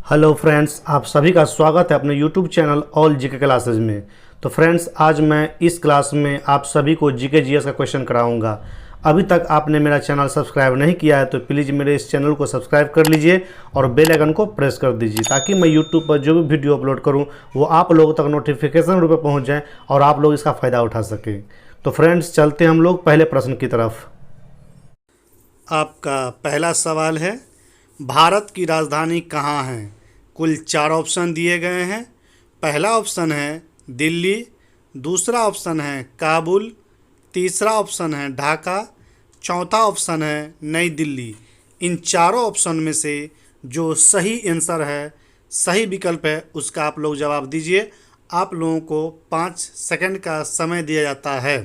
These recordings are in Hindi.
हेलो फ्रेंड्स, आप सभी का स्वागत है अपने YouTube channel all GK classes में। तो फ्रेंड्स, आज मैं इस क्लास में आप सभी को जीके जीएस का क्वेश्चन कराऊंगा। अभी तक आपने मेरा चैनल सब्सक्राइब नहीं किया है तो प्लीज़ मेरे इस चैनल को सब्सक्राइब कर लीजिए और बेल आइकन को प्रेस कर दीजिए ताकि मैं यूट्यूब पर जो भी वीडियो अपलोड करूँ वो आप लोगों तक नोटिफिकेशन रूप में पहुँच जाए और आप लोग इसका फ़ायदा उठा सकें। तो फ्रेंड्स, चलते हैं हम लोग पहले प्रश्न की तरफ। आपका पहला सवाल है, भारत की राजधानी कहाँ है? कुल 4 ऑप्शन दिए गए हैं। पहला ऑप्शन है दिल्ली, दूसरा ऑप्शन है काबुल, तीसरा ऑप्शन है ढाका, चौथा ऑप्शन है नई दिल्ली। इन चारों ऑप्शन में से जो सही आंसर है, सही विकल्प है, उसका आप लोग जवाब दीजिए। आप लोगों को 5 सेकंड का समय दिया जाता है।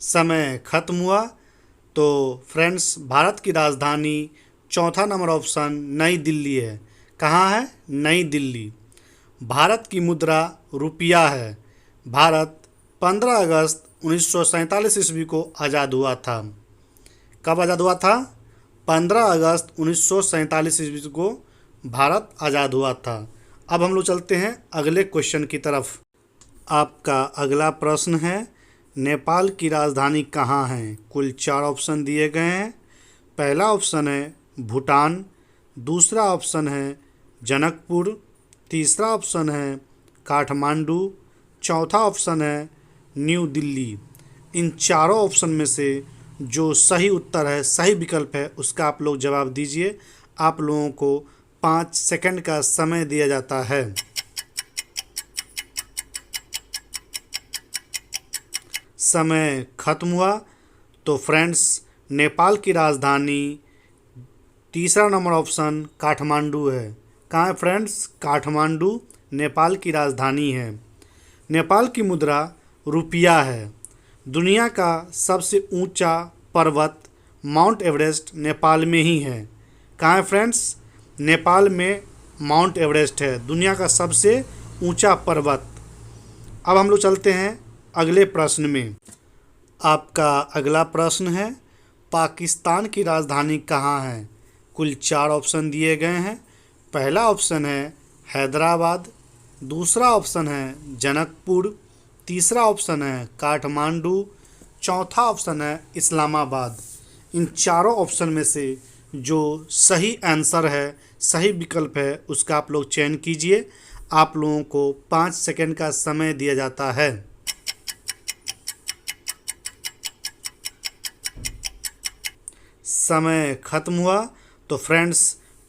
समय खत्म हुआ। तो फ्रेंड्स, भारत की राजधानी चौथा नंबर ऑप्शन नई दिल्ली है। कहाँ है? नई दिल्ली। भारत की मुद्रा रुपया है। भारत 15 अगस्त 1947 ईस्वी को आज़ाद हुआ था। कब आज़ाद हुआ था? 15 अगस्त 1947 ईस्वी को भारत आज़ाद हुआ था। अब हम लोग चलते हैं अगले क्वेश्चन की तरफ। आपका अगला प्रश्न है, नेपाल की राजधानी कहाँ है? कुल 4 ऑप्शन दिए गए हैं। पहला ऑप्शन है भूटान, दूसरा ऑप्शन है जनकपुर, तीसरा ऑप्शन है काठमांडू, चौथा ऑप्शन है न्यू दिल्ली। इन चारों ऑप्शन में से जो सही उत्तर है, सही विकल्प है, उसका आप लोग जवाब दीजिए। आप लोगों को 5 सेकंड का समय दिया जाता है। समय खत्म हुआ। तो फ्रेंड्स, नेपाल की राजधानी तीसरा नंबर ऑप्शन काठमांडू है। कहाँ है फ्रेंड्स? काठमांडू नेपाल की राजधानी है। नेपाल की मुद्रा रुपया है। दुनिया का सबसे ऊंचा पर्वत माउंट एवरेस्ट नेपाल में ही है। कहाँ है फ्रेंड्स? नेपाल में माउंट एवरेस्ट है, दुनिया का सबसे ऊंचा पर्वत। अब हम लोग चलते हैं अगले प्रश्न में। आपका अगला प्रश्न है, पाकिस्तान की राजधानी कहाँ है? कुल 4 ऑप्शन दिए गए हैं। पहला ऑप्शन है हैदराबाद, दूसरा ऑप्शन है जनकपुर, तीसरा ऑप्शन है काठमांडू, चौथा ऑप्शन है इस्लामाबाद। इन चारों ऑप्शन में से जो सही आंसर है, सही विकल्प है, उसका आप लोग चयन कीजिए। आप लोगों को 5 सेकंड का समय दिया जाता है। समय खत्म हुआ। तो फ्रेंड्स,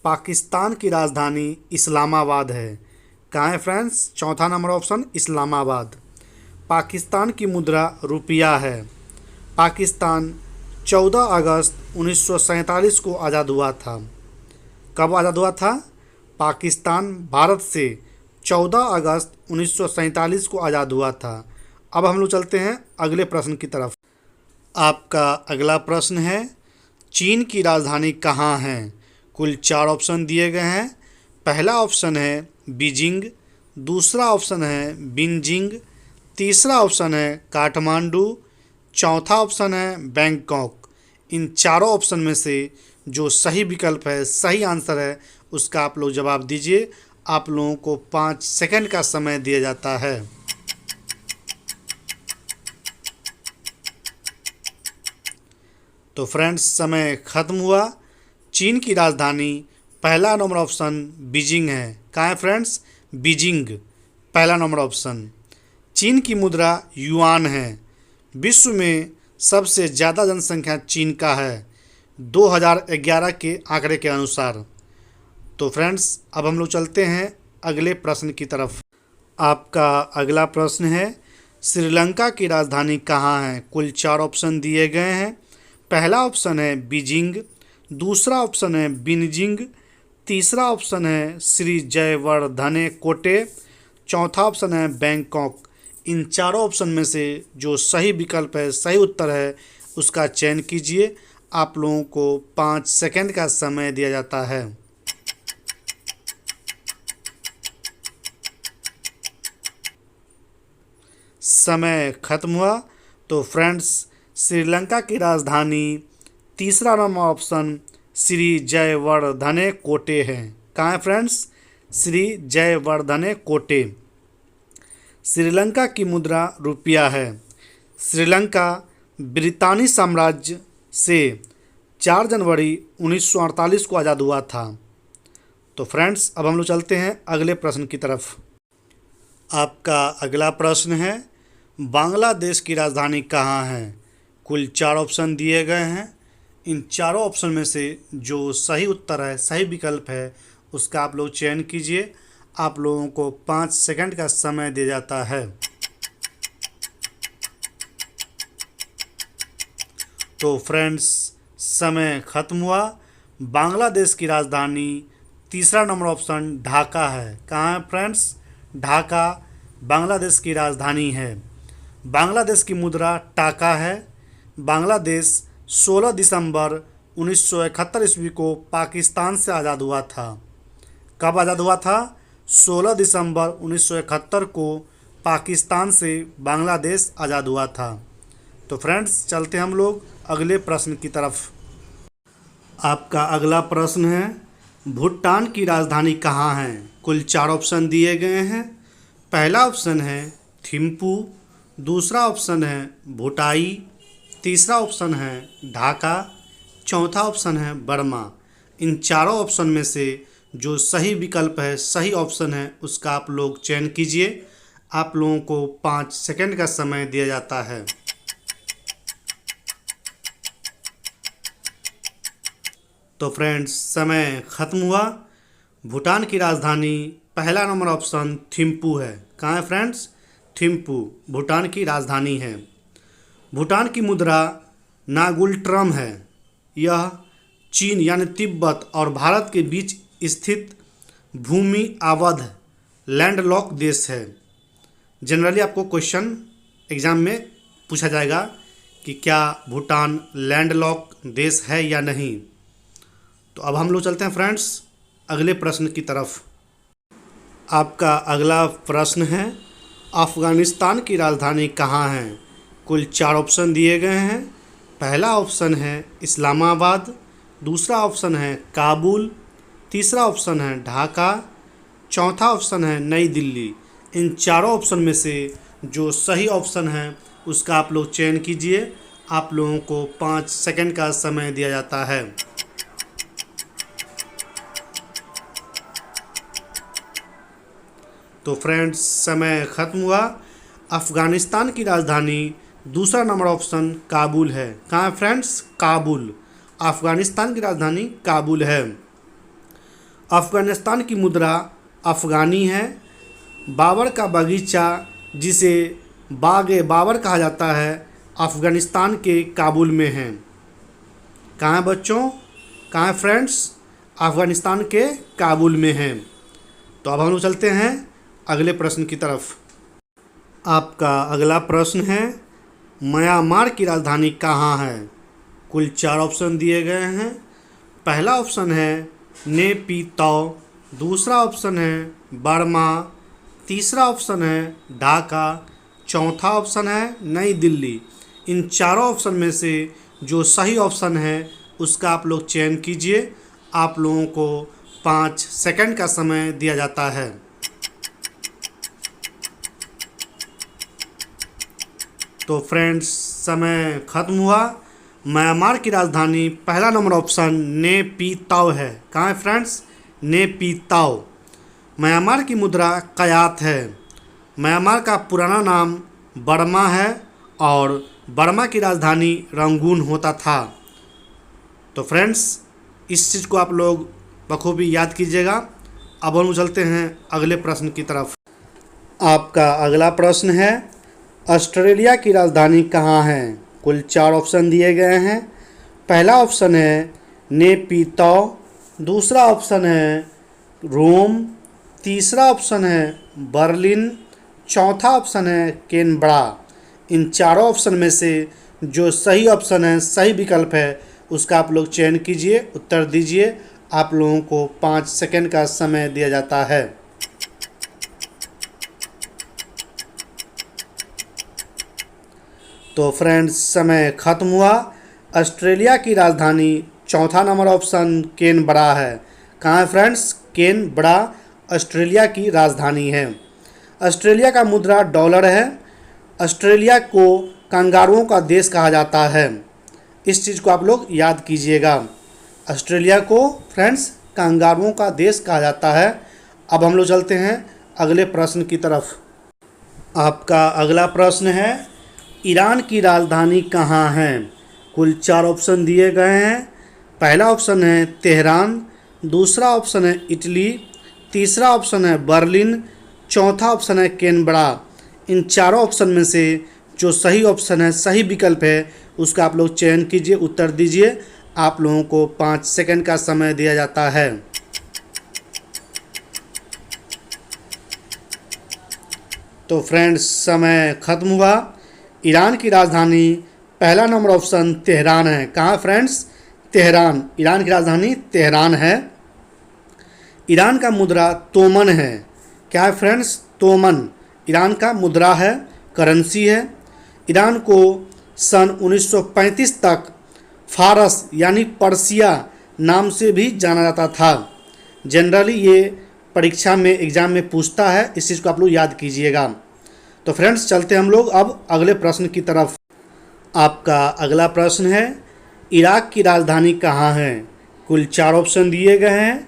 पाकिस्तान की राजधानी इस्लामाबाद है। कहाँ है फ्रेंड्स? चौथा नंबर ऑप्शन इस्लामाबाद। पाकिस्तान की मुद्रा रुपया है। पाकिस्तान 14 अगस्त 1947 को आज़ाद हुआ था। कब आज़ाद हुआ था? पाकिस्तान भारत से 14 अगस्त 1947 को आज़ाद हुआ था। अब हम लोग चलते हैं अगले प्रश्न की तरफ। आपका अगला प्रश्न है, चीन की राजधानी कहाँ है? कुल 4 ऑप्शन दिए गए हैं। पहला ऑप्शन है बीजिंग, दूसरा ऑप्शन है बिनजिंग, तीसरा ऑप्शन है काठमांडू, चौथा ऑप्शन है बैंकॉक। इन चारों ऑप्शन में से जो सही विकल्प है, सही आंसर है, उसका आप लोग जवाब दीजिए। आप लोगों को 5 सेकंड का समय दिया जाता है। तो फ्रेंड्स, समय खत्म हुआ। चीन की राजधानी पहला नंबर ऑप्शन बीजिंग है। कहाँ है फ्रेंड्स? बीजिंग पहला नंबर ऑप्शन। चीन की मुद्रा युआन है। विश्व में सबसे ज़्यादा जनसंख्या चीन का है 2011 के आंकड़े के अनुसार। तो फ्रेंड्स, अब हम लोग चलते हैं अगले प्रश्न की तरफ। आपका अगला प्रश्न है, श्रीलंका की राजधानी कहाँ है? कुल 4 ऑप्शन दिए गए हैं। पहला ऑप्शन है बीजिंग, दूसरा ऑप्शन है बिनजिंग, तीसरा ऑप्शन है श्री जयवर्धने कोटे, चौथा ऑप्शन है बैंकॉक। इन चारों ऑप्शन में से जो सही विकल्प है, सही उत्तर है, उसका चयन कीजिए। आप लोगों को 5 सेकंड का समय दिया जाता है। समय खत्म हुआ। तो फ्रेंड्स, श्रीलंका की राजधानी तीसरा नंबर ऑप्शन श्री जयवर्धने कोटे है। कहाँ है फ्रेंड्स? श्री जयवर्धने कोटे। श्रीलंका की मुद्रा रुपया है। श्रीलंका ब्रितानी साम्राज्य से 4 जनवरी 1948 को आज़ाद हुआ था। तो फ्रेंड्स अब हम लोग चलते हैं अगले प्रश्न की तरफ। आपका अगला प्रश्न है, बांग्लादेश की राजधानी कहाँ है? कुल 4 ऑप्शन दिए गए हैं। इन चारों ऑप्शन में से जो सही उत्तर है, सही विकल्प है, उसका आप लोग चयन कीजिए। आप लोगों को 5 सेकंड का समय दिया जाता है। तो फ्रेंड्स समय खत्म हुआ। बांग्लादेश की राजधानी तीसरा नंबर ऑप्शन ढाका है। कहाँ है फ्रेंड्स? ढाका बांग्लादेश की राजधानी है। बांग्लादेश की मुद्रा टाका है। बांग्लादेश 16 दिसंबर 1971 ईस्वी को पाकिस्तान से आज़ाद हुआ था। कब आज़ाद हुआ था? 16 दिसंबर 1971 को पाकिस्तान से बांग्लादेश आज़ाद हुआ था। तो फ्रेंड्स चलते हम लोग अगले प्रश्न की तरफ। आपका अगला प्रश्न है, भूटान की राजधानी कहाँ है? कुल 4 ऑप्शन दिए गए हैं। पहला ऑप्शन है थिम्पू, दूसरा ऑप्शन है भूटाई, तीसरा ऑप्शन है ढाका, चौथा ऑप्शन है बर्मा। इन चारों ऑप्शन में से जो सही विकल्प है, सही ऑप्शन है, उसका आप लोग चयन कीजिए। आप लोगों को 5 सेकंड का समय दिया जाता है। तो फ्रेंड्स समय खत्म हुआ। भूटान की राजधानी पहला नंबर ऑप्शन थिम्पू है। कहाँ है फ्रेंड्स? थिम्पू भूटान की राजधानी है। भूटान की मुद्रा नागुल्ट्रम है। यह चीन यानी तिब्बत और भारत के बीच स्थित भूमि आबद्ध लैंडलॉक देश है। जनरली आपको क्वेश्चन एग्जाम में पूछा जाएगा कि क्या भूटान लैंडलॉक देश है या नहीं। तो अब हम लोग चलते हैं फ्रेंड्स अगले प्रश्न की तरफ। आपका अगला प्रश्न है, अफ़गानिस्तान की राजधानी कहाँ है? कुल 4 ऑप्शन दिए गए हैं। पहला ऑप्शन है इस्लामाबाद, दूसरा ऑप्शन है काबुल, तीसरा ऑप्शन है ढाका, चौथा ऑप्शन है नई दिल्ली। इन चारों ऑप्शन में से जो सही ऑप्शन है उसका आप लोग चयन कीजिए। आप लोगों को 5 सेकंड का समय दिया जाता है। तो फ्रेंड्स समय खत्म हुआ। अफ़गानिस्तान की राजधानी दूसरा नंबर ऑप्शन काबुल है। कहाँ है फ्रेंड्स? काबुल। अफ़गानिस्तान की राजधानी काबुल है। अफ़गानिस्तान की मुद्रा अफ़गानी है। बाबर का बगीचा, जिसे बाग-ए बाबर कहा जाता है, अफ़गानिस्तान के काबुल में है। कहाँ है बच्चों? कहाँ है फ्रेंड्स? अफ़गानिस्तान के काबुल में है। तो अब हम लोग चलते हैं अगले प्रश्न की तरफ। आपका अगला प्रश्न है, म्यांमार की राजधानी कहाँ है? कुल 4 ऑप्शन दिए गए हैं। पहला ऑप्शन है नेपीताओ, दूसरा ऑप्शन है बर्मा, तीसरा ऑप्शन है ढाका, चौथा ऑप्शन है नई दिल्ली। इन चारों ऑप्शन में से जो सही ऑप्शन है उसका आप लोग चयन कीजिए। आप लोगों को 5 सेकंड का समय दिया जाता है। तो फ्रेंड्स समय खत्म हुआ। म्यांमार की राजधानी पहला नंबर ऑप्शन नेपीताओ है। कहाँ है फ्रेंड्स? नेपीताओ। म्यांमार की मुद्रा कयात है। म्यांमार का पुराना नाम बर्मा है और बर्मा की राजधानी रंगून होता था। तो फ्रेंड्स इस चीज़ को आप लोग बखूबी याद कीजिएगा। अब हम चलते हैं अगले प्रश्न की तरफ। आपका अगला प्रश्न है, ऑस्ट्रेलिया की राजधानी कहाँ है? कुल 4 ऑप्शन दिए गए हैं। पहला ऑप्शन है नेपीताओ, दूसरा ऑप्शन है रोम, तीसरा ऑप्शन है बर्लिन, चौथा ऑप्शन है कैनबरा। इन चारों ऑप्शन में से जो सही ऑप्शन है, सही विकल्प है, उसका आप लोग चयन कीजिए, उत्तर दीजिए। आप लोगों को 5 सेकंड का समय दिया जाता है। तो फ्रेंड्स समय खत्म हुआ। ऑस्ट्रेलिया की राजधानी चौथा नंबर ऑप्शन कैनबरा है। कहाँ है फ्रेंड्स? कैनबरा ऑस्ट्रेलिया की राजधानी है। ऑस्ट्रेलिया का मुद्रा डॉलर है। ऑस्ट्रेलिया को कंगारुओं का देश कहा जाता है। इस चीज़ को आप लोग याद कीजिएगा। ऑस्ट्रेलिया को फ्रेंड्स कंगारुओं का देश कहा जाता है। अब हम लोग चलते हैं अगले प्रश्न की तरफ। आपका अगला प्रश्न है, ईरान की राजधानी कहाँ है? कुल 4 ऑप्शन दिए गए हैं। पहला ऑप्शन है तेहरान, दूसरा ऑप्शन है इटली, तीसरा ऑप्शन है बर्लिन, चौथा ऑप्शन है कैनबरा। इन चारों ऑप्शन में से जो सही ऑप्शन है, सही विकल्प है, उसका आप लोग चयन कीजिए, उत्तर दीजिए। आप लोगों को 5 सेकंड का समय दिया जाता है। तो फ्रेंड्स समय खत्म हुआ। ईरान की राजधानी पहला नंबर ऑप्शन तेहरान है। कहाँ फ्रेंड्स? तेहरान। ईरान की राजधानी तेहरान है। ईरान का मुद्रा तोमन है। क्या है फ्रेंड्स? तोमन ईरान का मुद्रा है, करेंसी है। ईरान को सन 1935 तक फारस यानी पर्सिया नाम से भी जाना जाता था। जनरली ये परीक्षा में एग्ज़ाम में पूछता है, इस चीज़ को आप लोग याद कीजिएगा। तो फ्रेंड्स चलते हम लोग अब अगले प्रश्न की तरफ। आपका अगला प्रश्न है, इराक की राजधानी कहाँ है? कुल 4 ऑप्शन दिए गए हैं।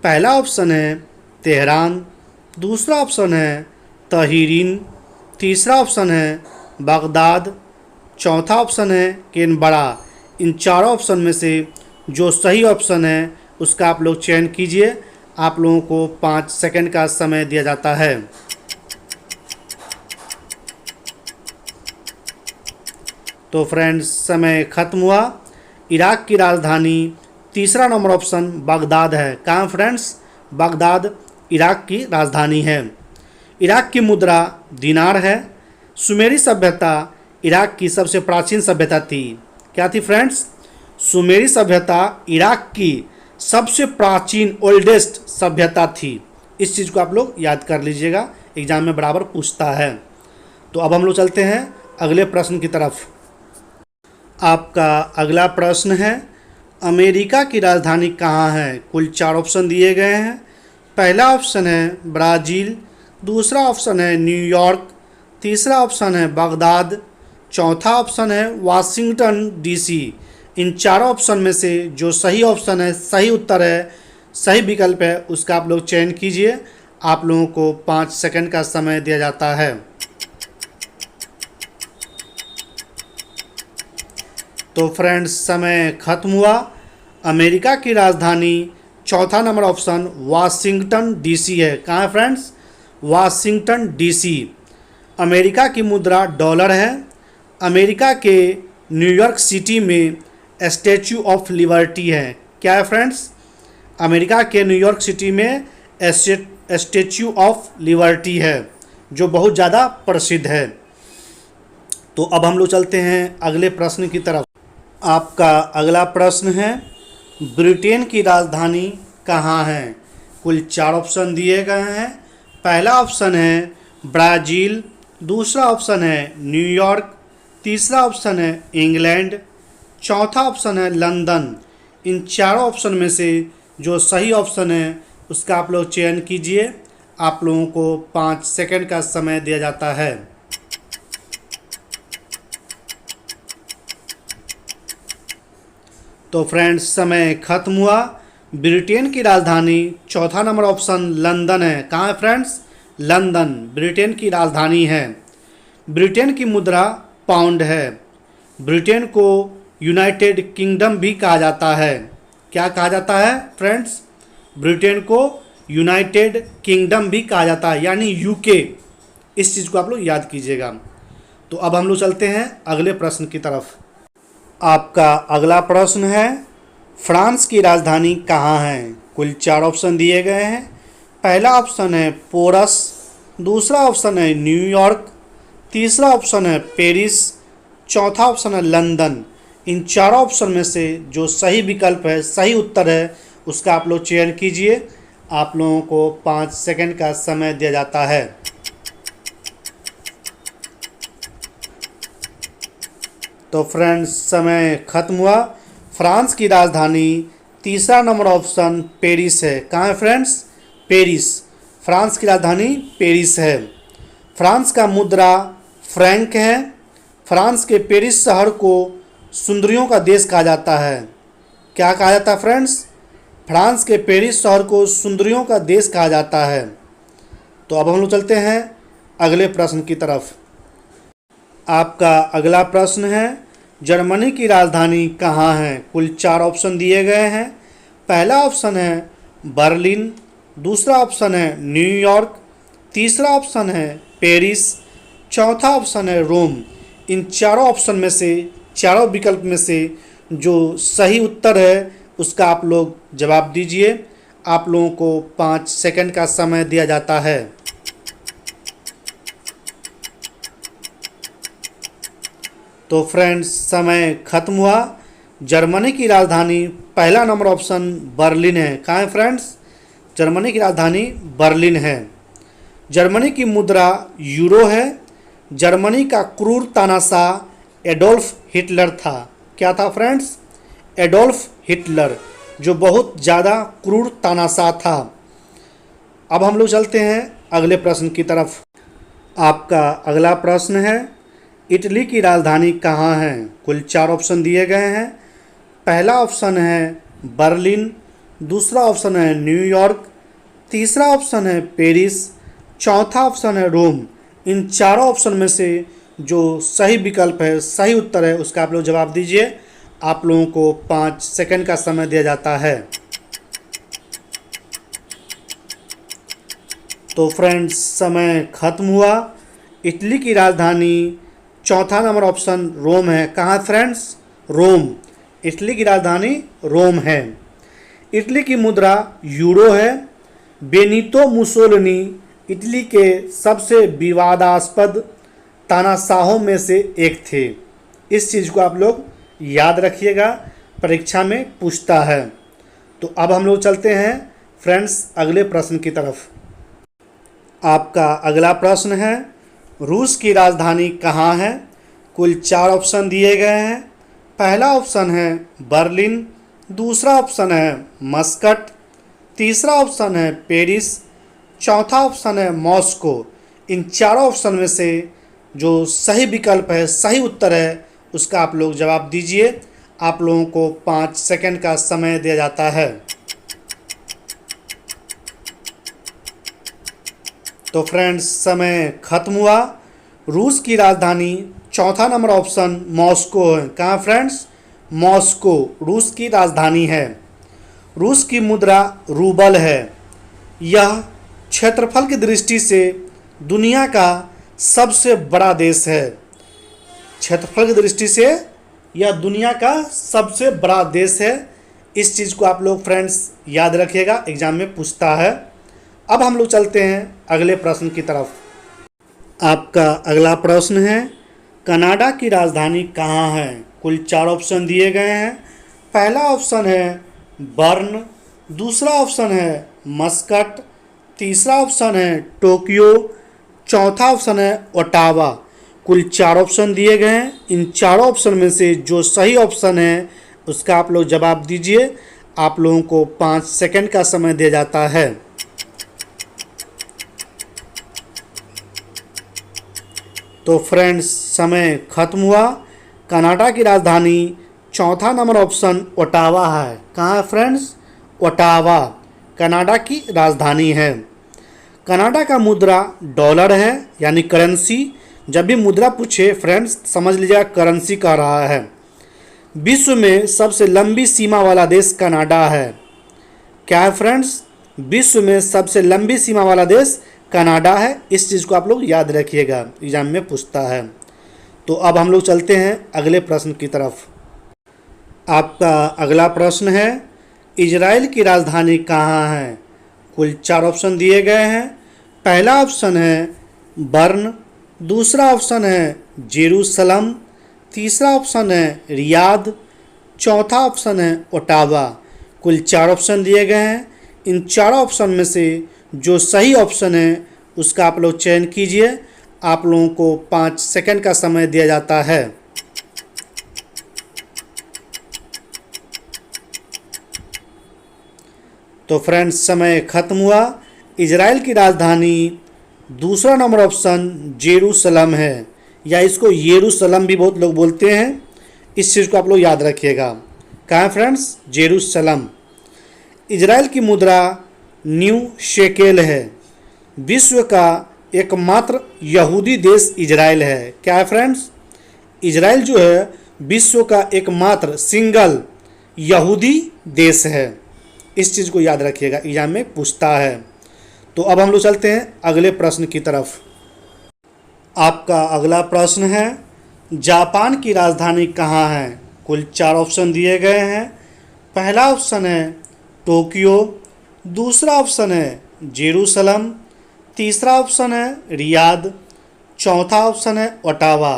पहला ऑप्शन है तेहरान, दूसरा ऑप्शन है तहीरीन, तीसरा ऑप्शन है बगदाद, चौथा ऑप्शन है कैनबरा। इन चारों ऑप्शन में से जो सही ऑप्शन है उसका आप लोग चयन कीजिए। आप लोगों को 5 सेकंड का समय दिया जाता है। तो फ्रेंड्स समय खत्म हुआ। इराक की राजधानी तीसरा नंबर ऑप्शन बगदाद है। कहाँ फ्रेंड्स? बगदाद इराक की राजधानी है। इराक की मुद्रा दिनार है। सुमेरी सभ्यता इराक की सबसे प्राचीन सभ्यता थी। क्या थी फ्रेंड्स? सुमेरी सभ्यता इराक की सबसे प्राचीन ओल्डेस्ट सभ्यता थी। इस चीज़ को आप लोग याद कर लीजिएगा, एग्जाम में बराबर पूछता है। तो अब हम लोग चलते हैं अगले प्रश्न की तरफ। आपका अगला प्रश्न है, अमेरिका की राजधानी कहाँ है? कुल 4 ऑप्शन दिए गए हैं। पहला ऑप्शन है ब्राज़ील, दूसरा ऑप्शन है न्यूयॉर्क, तीसरा ऑप्शन है बगदाद, चौथा ऑप्शन है वाशिंगटन डीसी। इन चारों ऑप्शन में से जो सही ऑप्शन है, सही उत्तर है, सही विकल्प है, उसका आप लोग चयन कीजिए। आप लोगों को 5 सेकंड का समय दिया जाता है। तो फ्रेंड्स समय खत्म हुआ। अमेरिका की राजधानी चौथा नंबर ऑप्शन वाशिंगटन डीसी है। कहाँ है फ्रेंड्स? Washington DC. अमेरिका की मुद्रा डॉलर है। अमेरिका के न्यूयॉर्क सिटी में स्टैचू ऑफ लिबर्टी है। क्या है फ्रेंड्स? अमेरिका के न्यूयॉर्क सिटी में स्टैचू ऑफ लिबर्टी है, जो बहुत ज़्यादा प्रसिद्ध है। तो अब हम लोग चलते हैं अगले प्रश्न की तरफ। आपका अगला प्रश्न है, ब्रिटेन की राजधानी कहाँ है? कुल 4 ऑप्शन दिए गए हैं। पहला ऑप्शन है ब्राज़ील, दूसरा ऑप्शन है न्यूयॉर्क, तीसरा ऑप्शन है इंग्लैंड, चौथा ऑप्शन है लंदन। इन चारों ऑप्शन में से जो सही ऑप्शन है उसका आप लोग चयन कीजिए। आप लोगों को 5 सेकंड का समय दिया जाता है। तो फ्रेंड्स समय खत्म हुआ। ब्रिटेन की राजधानी चौथा नंबर ऑप्शन लंदन है। कहाँ है फ्रेंड्स? लंदन ब्रिटेन की राजधानी है। ब्रिटेन की मुद्रा पाउंड है। ब्रिटेन को यूनाइटेड किंगडम भी कहा जाता है। क्या कहा जाता है फ्रेंड्स? ब्रिटेन को यूनाइटेड किंगडम भी कहा जाता है, यानी यूके। इस चीज़ को आप लोग याद कीजिएगा। तो अब हम लोग चलते हैं अगले प्रश्न की तरफ। आपका अगला प्रश्न है, फ्रांस की राजधानी कहाँ है? कुल 4 ऑप्शन दिए गए हैं। पहला ऑप्शन है पेरिस, दूसरा ऑप्शन है न्यूयॉर्क, तीसरा ऑप्शन है पेरिस, चौथा ऑप्शन है लंदन। इन चारों ऑप्शन में से जो सही विकल्प है, सही उत्तर है, उसका आप लोग चयन कीजिए। आप लोगों को 5 सेकंड का समय दिया जाता है। तो फ्रेंड्स समय खत्म हुआ। फ्रांस की राजधानी तीसरा नंबर ऑप्शन पेरिस है। कहाँ है फ्रेंड्स? पेरिस। फ्रांस की राजधानी पेरिस है। फ्रांस का मुद्रा फ्रैंक है। फ्रांस के पेरिस शहर को सुंदरियों का देश कहा जाता है। क्या कहा जाता है फ्रेंड्स? फ्रांस के पेरिस शहर को सुंदरियों का देश कहा जाता है। तो अब हम लोग चलते हैं अगले प्रश्न की तरफ। आपका अगला प्रश्न है, जर्मनी की राजधानी कहाँ है? कुल 4 ऑप्शन दिए गए हैं। पहला ऑप्शन है बर्लिन, दूसरा ऑप्शन है न्यूयॉर्क, तीसरा ऑप्शन है पेरिस, चौथा ऑप्शन है रोम। इन चारों ऑप्शन में से, चारों विकल्प में से जो सही उत्तर है उसका आप लोग जवाब दीजिए। आप लोगों को 5 सेकंड का समय दिया जाता है। तो फ्रेंड्स समय खत्म हुआ। जर्मनी की राजधानी पहला नंबर ऑप्शन बर्लिन है। कहाँ है फ्रेंड्स? जर्मनी की राजधानी बर्लिन है। जर्मनी की मुद्रा यूरो है। जर्मनी का क्रूर तानाशाह एडोल्फ हिटलर था। क्या था फ्रेंड्स? एडोल्फ हिटलर, जो बहुत ज़्यादा क्रूर तानाशाह था। अब हम लोग चलते हैं अगले प्रश्न की तरफ। आपका अगला प्रश्न है, इटली की राजधानी कहाँ है? कुल 4 ऑप्शन दिए गए हैं। पहला ऑप्शन है बर्लिन, दूसरा ऑप्शन है न्यूयॉर्क, तीसरा ऑप्शन है पेरिस, चौथा ऑप्शन है रोम। इन चारों ऑप्शन में से जो सही विकल्प है, सही उत्तर है, उसका आप लोग जवाब दीजिए। आप लोगों को 5 सेकंड का समय दिया जाता है। तो फ्रेंड्स समय खत्म हुआ। इटली की राजधानी चौथा नंबर ऑप्शन रोम है। कहाँ फ्रेंड्स? रोम। इटली की राजधानी रोम है। इटली की मुद्रा यूरो है। बेनितो मुसोलिनी इटली के सबसे विवादास्पद तानाशाहों में से एक थे। इस चीज़ को आप लोग याद रखिएगा, परीक्षा में पूछता है। तो अब हम लोग चलते हैं फ्रेंड्स अगले प्रश्न की तरफ। आपका अगला प्रश्न है, रूस की राजधानी कहाँ है? कुल 4 ऑप्शन दिए गए हैं। पहला ऑप्शन है बर्लिन, दूसरा ऑप्शन है मस्कट, तीसरा ऑप्शन है पेरिस, चौथा ऑप्शन है मॉस्को। इन चारों ऑप्शन में से जो सही विकल्प है, सही उत्तर है, उसका आप लोग जवाब दीजिए। आप लोगों को 5 सेकंड का समय दिया जाता है। तो फ्रेंड्स समय खत्म हुआ। रूस की राजधानी चौथा नंबर ऑप्शन मॉस्को है। कहाँ फ्रेंड्स? मॉस्को रूस की राजधानी है। रूस की मुद्रा रूबल है। यह क्षेत्रफल की दृष्टि से दुनिया का सबसे बड़ा देश है। क्षेत्रफल की दृष्टि से यह दुनिया का सबसे बड़ा देश है। इस चीज़ को आप लोग फ्रेंड्स याद रखिएगा, एग्जाम में पूछता है। अब हम लोग चलते हैं अगले प्रश्न की तरफ। आपका अगला प्रश्न है, कनाडा की राजधानी कहाँ है? कुल 4 ऑप्शन दिए गए हैं। पहला ऑप्शन है बर्न, दूसरा ऑप्शन है मस्कट, तीसरा ऑप्शन है टोक्यो, चौथा ऑप्शन है ओटावा। कुल 4 ऑप्शन दिए गए हैं। इन चारों ऑप्शन में से जो सही ऑप्शन है उसका आप लोग जवाब दीजिए। आप लोगों को 5 सेकंड का समय दिया जाता है। तो फ्रेंड्स समय खत्म हुआ। कनाडा की राजधानी चौथा नंबर ऑप्शन ओटावा है। कहाँ है फ्रेंड्स? ओटावा कनाडा की राजधानी है। कनाडा का मुद्रा डॉलर है, यानी करेंसी। जब भी मुद्रा पूछे फ्रेंड्स समझ लीजिएगा करेंसी कह रहा है। विश्व में सबसे लंबी सीमा वाला देश कनाडा है। क्या है फ्रेंड्स? विश्व में सबसे लंबी सीमा वाला देश कनाडा है। इस चीज़ को आप लोग याद रखिएगा, एग्जाम में पूछता है। तो अब हम लोग चलते हैं अगले प्रश्न की तरफ। आपका अगला प्रश्न है, इजराइल की राजधानी कहाँ है? कुल 4 ऑप्शन दिए गए हैं। पहला ऑप्शन है बर्न, दूसरा ऑप्शन है जेरूसलम, तीसरा ऑप्शन है रियाद, चौथा ऑप्शन है ओटावा। कुल 4 ऑप्शन दिए गए हैं। इन चारों ऑप्शन में से जो सही ऑप्शन है उसका आप लोग चयन कीजिए। आप लोगों को 5 सेकंड का समय दिया जाता है। तो फ्रेंड्स समय खत्म हुआ। इजराइल की राजधानी दूसरा नंबर ऑप्शन जेरूसलम है, या इसको येरूशलम भी बहुत लोग बोलते हैं। इस चीज़ को आप लोग याद रखिएगा। कहाँ है फ्रेंड्स? जेरूशलम। इजराइल की मुद्रा न्यू शेकेल है। विश्व का एकमात्र यहूदी देश इजराइल है। क्या है फ्रेंड्स? इजराइल जो है विश्व का एकमात्र सिंगल यहूदी देश है। इस चीज़ को याद रखिएगा, एग्जाम में पूछता है। तो अब हम लोग चलते हैं अगले प्रश्न की तरफ। आपका अगला प्रश्न है, जापान की राजधानी कहाँ है? कुल 4 ऑप्शन दिए गए हैं। पहला ऑप्शन है टोक्यो, दूसरा ऑप्शन है जेरूसलम, तीसरा ऑप्शन है रियाद, चौथा ऑप्शन है ओटावा।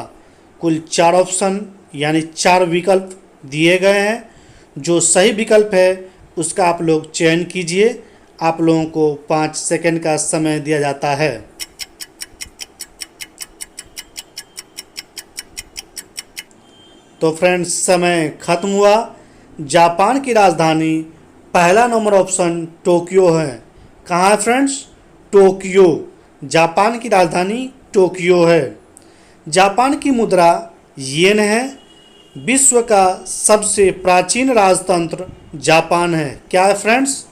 कुल 4 ऑप्शन यानी 4 विकल्प दिए गए हैं। जो सही विकल्प है उसका आप लोग चयन कीजिए। आप लोगों को 5 सेकंड का समय दिया जाता है। तो फ्रेंड्स समय खत्म हुआ। जापान की राजधानी पहला नंबर ऑप्शन टोक्यो है। कहाँ है फ्रेंड्स? टोक्यो। जापान की राजधानी टोक्यो है। जापान की मुद्रा येन है। विश्व का सबसे प्राचीन राजतंत्र जापान है। क्या है फ्रेंड्स?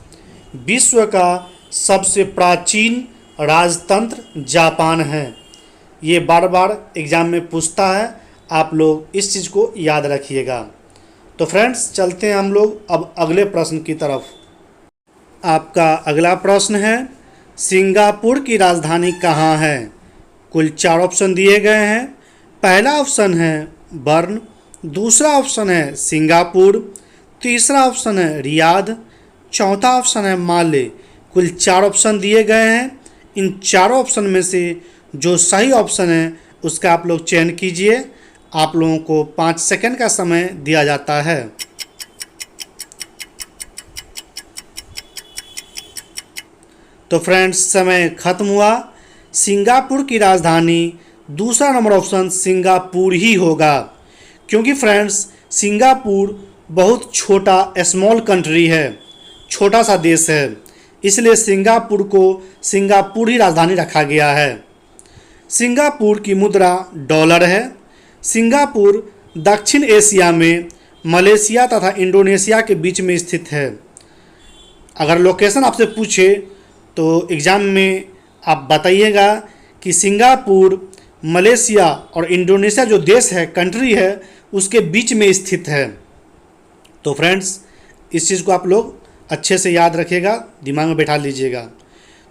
विश्व का सबसे प्राचीन राजतंत्र जापान है। ये बार बार एग्जाम में पूछता है, आप लोग इस चीज़ को याद रखिएगा। तो फ्रेंड्स चलते हैं हम लोग अब अगले प्रश्न की तरफ। आपका अगला प्रश्न है, सिंगापुर की राजधानी कहाँ है? कुल 4 ऑप्शन दिए गए हैं। पहला ऑप्शन है बर्न, दूसरा ऑप्शन है सिंगापुर, तीसरा ऑप्शन है रियाद, चौथा ऑप्शन है माले। कुल 4 ऑप्शन दिए गए हैं। इन चारों ऑप्शन में से जो सही ऑप्शन है उसका आप लोग चयन कीजिए। आप लोगों को 5 सेकंड का समय दिया जाता है। तो फ्रेंड्स समय खत्म हुआ। सिंगापुर की राजधानी दूसरा नंबर ऑप्शन सिंगापुर ही होगा, क्योंकि फ्रेंड्स सिंगापुर बहुत छोटा स्मॉल कंट्री है, छोटा सा देश है, इसलिए सिंगापुर को सिंगापुर ही राजधानी रखा गया है। सिंगापुर की मुद्रा डॉलर है। सिंगापुर दक्षिण एशिया में मलेशिया तथा इंडोनेशिया के बीच में स्थित है। अगर लोकेशन आपसे पूछे तो एग्ज़ाम में आप बताइएगा कि सिंगापुर मलेशिया और इंडोनेशिया जो देश है, कंट्री है, उसके बीच में स्थित है। तो फ्रेंड्स इस चीज़ को आप लोग अच्छे से याद रखिएगा, दिमाग में बैठा लीजिएगा।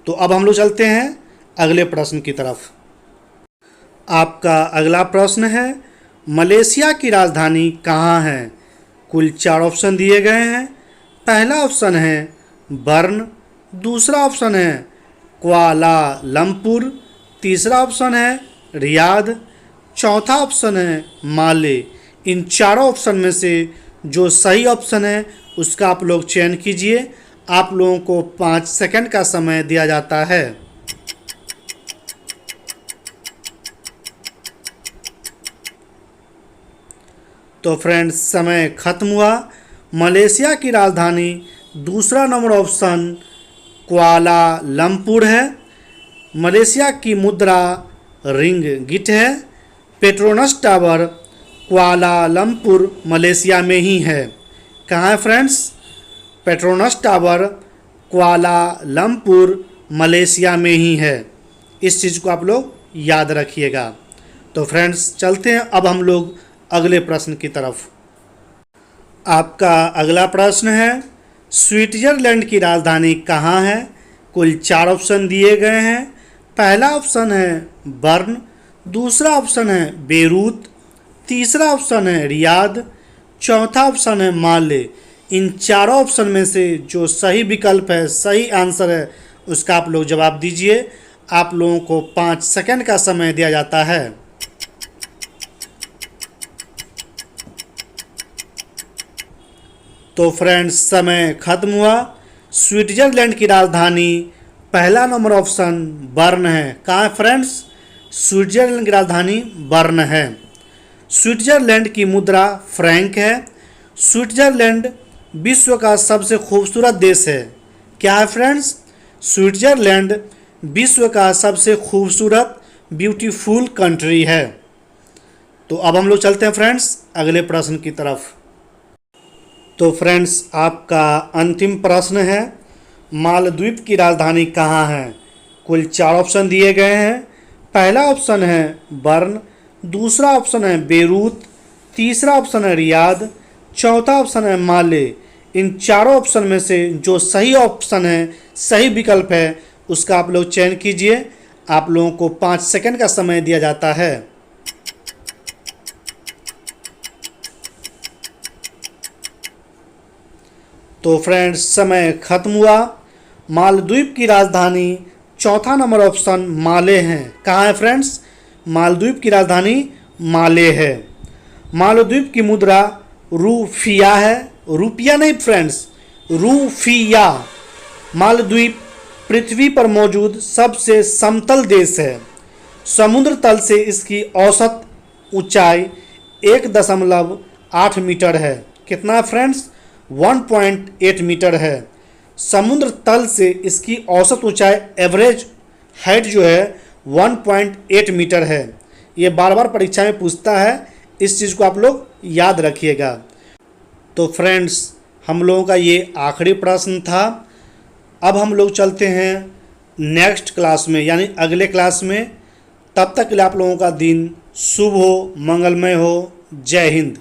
तो अब हम लोग चलते हैं अगले प्रश्न की तरफ। आपका अगला प्रश्न है, मलेशिया की राजधानी कहाँ है? कुल 4 ऑप्शन दिए गए हैं। पहला ऑप्शन है बर्न, दूसरा ऑप्शन है कुआलालंपुर, तीसरा ऑप्शन है रियाद, चौथा ऑप्शन है माले। इन चारों ऑप्शन में से जो सही ऑप्शन है उसका आप लोग चयन कीजिए। आप लोगों को 5 सेकंड का समय दिया जाता है। तो फ्रेंड्स समय खत्म हुआ। मलेशिया की राजधानी दूसरा नंबर ऑप्शन कुआलालंपुर है। मलेशिया की मुद्रा रिंगिट है। पेट्रोनस टावर कुआलालंपुर मलेशिया में ही है। कहाँ है friends? Petronas tower Kuala Lumpur Malaysia में ही है। इस चीज़ को आप लोग याद रखिएगा। तो फ्रेंड्स चलते हैं अब हम लोग अगले प्रश्न की तरफ। आपका अगला प्रश्न है, स्विट्जरलैंड की राजधानी कहाँ है? कुल 4 ऑप्शन दिए गए हैं। पहला ऑप्शन है बर्न, दूसरा ऑप्शन है बेरूत, तीसरा ऑप्शन है रियाद, चौथा ऑप्शन है माले। इन चारों ऑप्शन में से जो सही विकल्प है, सही आंसर है, उसका आप लोग जवाब दीजिए। आप लोगों को 5 सेकंड का समय दिया जाता है। तो फ्रेंड्स समय खत्म हुआ। स्विट्जरलैंड की राजधानी पहला नंबर ऑप्शन बर्न है। कहाँ है फ्रेंड्स? स्विट्जरलैंड की राजधानी बर्न है। स्विट्जरलैंड की मुद्रा फ्रैंक है। स्विट्जरलैंड विश्व का सबसे खूबसूरत देश है। क्या है फ्रेंड्स? स्विट्जरलैंड विश्व का सबसे खूबसूरत ब्यूटीफुल कंट्री है। तो अब हम लोग चलते हैं फ्रेंड्स अगले प्रश्न की तरफ। तो फ्रेंड्स आपका अंतिम प्रश्न है, मालदीव की राजधानी कहाँ है? कुल 4 ऑप्शन दिए गए हैं। पहला ऑप्शन है बर्न, दूसरा ऑप्शन है बेरूत, तीसरा ऑप्शन है रियाद, चौथा ऑप्शन है माले। इन चारों ऑप्शन में से जो सही ऑप्शन है, सही विकल्प है, उसका आप लोग चयन कीजिए। आप लोगों को 5 सेकंड का समय दिया जाता है। तो फ्रेंड्स समय खत्म हुआ। मालदीव की राजधानी चौथा नंबर ऑप्शन माले हैं। कहाँ है फ्रेंड्स? मालदीव की राजधानी माले है। मालदीव की मुद्रा रूफिया है, रुपया नहीं फ्रेंड्स, रूफिया। मालदीव पृथ्वी पर मौजूद सबसे समतल देश है। समुद्र तल से इसकी औसत ऊंचाई 1.8 मीटर है। कितना फ्रेंड्स? 1.8 मीटर है। समुद्र तल से इसकी औसत ऊंचाई, एवरेज हाइट जो है 1.8 मीटर है। ये बार बार परीक्षा में पूछता है, इस चीज़ को आप लोग याद रखिएगा। तो फ्रेंड्स हम लोगों का ये आखिरी प्रश्न था। अब हम लोग चलते हैं नेक्स्ट क्लास में, यानी अगले क्लास में। तब तक के लिए आप लोगों का दिन शुभ हो, मंगलमय हो। जय हिंद।